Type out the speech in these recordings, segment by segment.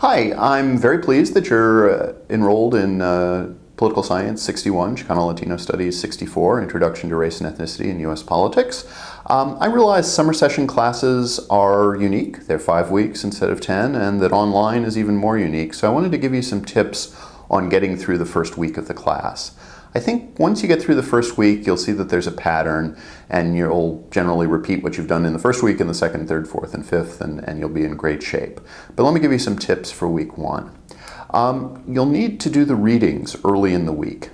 Hi, I'm very pleased that you're enrolled in Political Science 61, Chicano Latino Studies 64, Introduction to Race and Ethnicity in U.S. Politics. I realize summer session classes are unique. They're 5 weeks instead of 10, and that online is even more unique. So I wanted to give you some tips on getting through the first week of the class. I think once you get through the first week, you'll see that there's a pattern, and you'll generally repeat what you've done in the first week in the second, third, fourth, and fifth, and you'll be in great shape. But let me give you some tips for week one. You'll need to do the readings early in the week.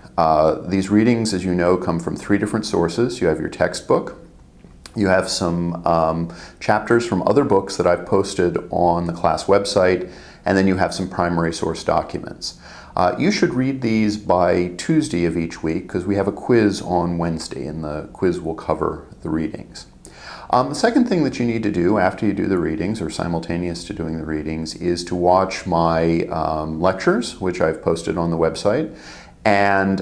These readings, as you know, come from 3 different sources. You have your textbook, you have some chapters from other books that I've posted on the class website, and then you have some primary source documents. You should read these by Tuesday of each week because we have a quiz on Wednesday, and the quiz will cover the readings. The second thing that you need to do after you do the readings, or simultaneous to doing the readings, is to watch my lectures, which I've posted on the website, and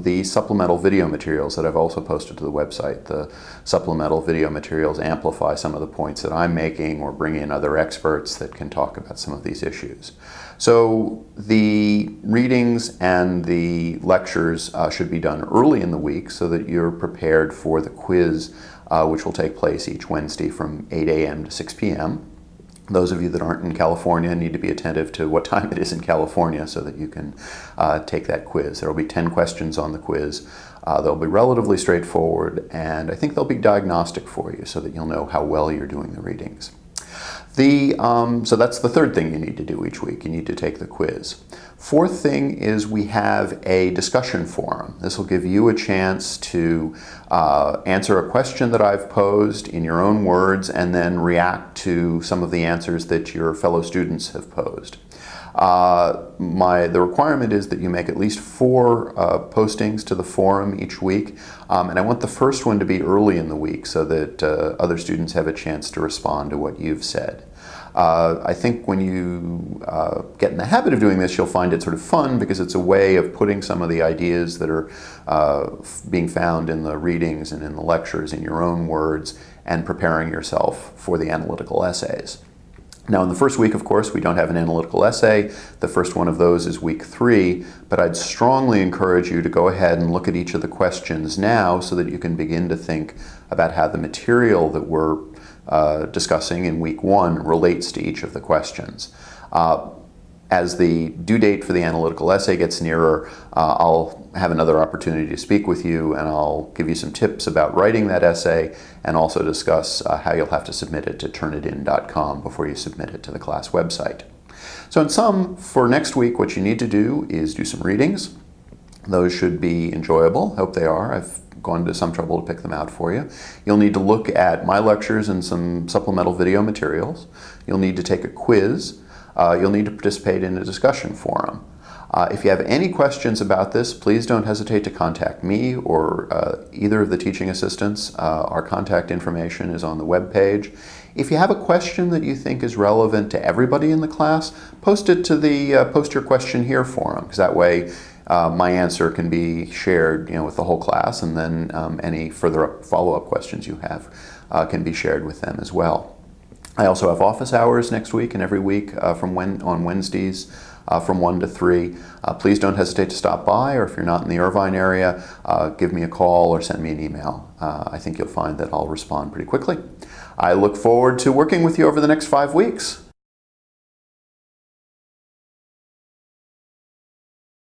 the supplemental video materials that I've also posted to the website. The supplemental video materials amplify some of the points that I'm making or bring in other experts that can talk about some of these issues. So the readings and the lectures should be done early in the week so that you're prepared for the quiz, which will take place each Wednesday from 8 a.m. to 6 p.m. Those of you that aren't in California need to be attentive to what time it is in California so that you can take that quiz. There will be 10 questions on the quiz. They'll be relatively straightforward, and I think they'll be diagnostic for you so that you'll know how well you're doing the readings. So that's the third thing you need to do each week. You need to take the quiz. Fourth thing is we have a discussion forum. This will give you a chance to answer a question that I've posed in your own words and then react to some of the answers that your fellow students have posed. The requirement is that you make at least 4 postings to the forum each week, and I want the first one to be early in the week so that other students have a chance to respond to what you've said. I think when you get in the habit of doing this, you'll find it sort of fun because it's a way of putting some of the ideas that are being found in the readings and in the lectures in your own words and preparing yourself for the analytical essays. Now, in the first week, of course, we don't have an analytical essay. The first one of those is week 3, but I'd strongly encourage you to go ahead and look at each of the questions now so that you can begin to think about how the material that we're discussing in week 1 relates to each of the questions. As the due date for the analytical essay gets nearer, I'll have another opportunity to speak with you, and I'll give you some tips about writing that essay and also discuss how you'll have to submit it to turnitin.com before you submit it to the class website. So in sum, for next week, what you need to do is do some readings. Those should be enjoyable. Hope they are. I've gone to some trouble to pick them out for you. You'll need to look at my lectures and some supplemental video materials. You'll need to take a quiz. You'll need to participate in a discussion forum. If you have any questions about this, please don't hesitate to contact me or either of the teaching assistants. Our contact information is on the web page. If you have a question that you think is relevant to everybody in the class, post it to the Post Your Question Here forum, because that way my answer can be shared with the whole class, and then any further follow-up questions you have can be shared with them as well. I also have office hours next week and every week on Wednesdays from 1 to 3. Please don't hesitate to stop by, or if you're not in the Irvine area, give me a call or send me an email. I think you'll find that I'll respond pretty quickly. I look forward to working with you over the next 5 weeks.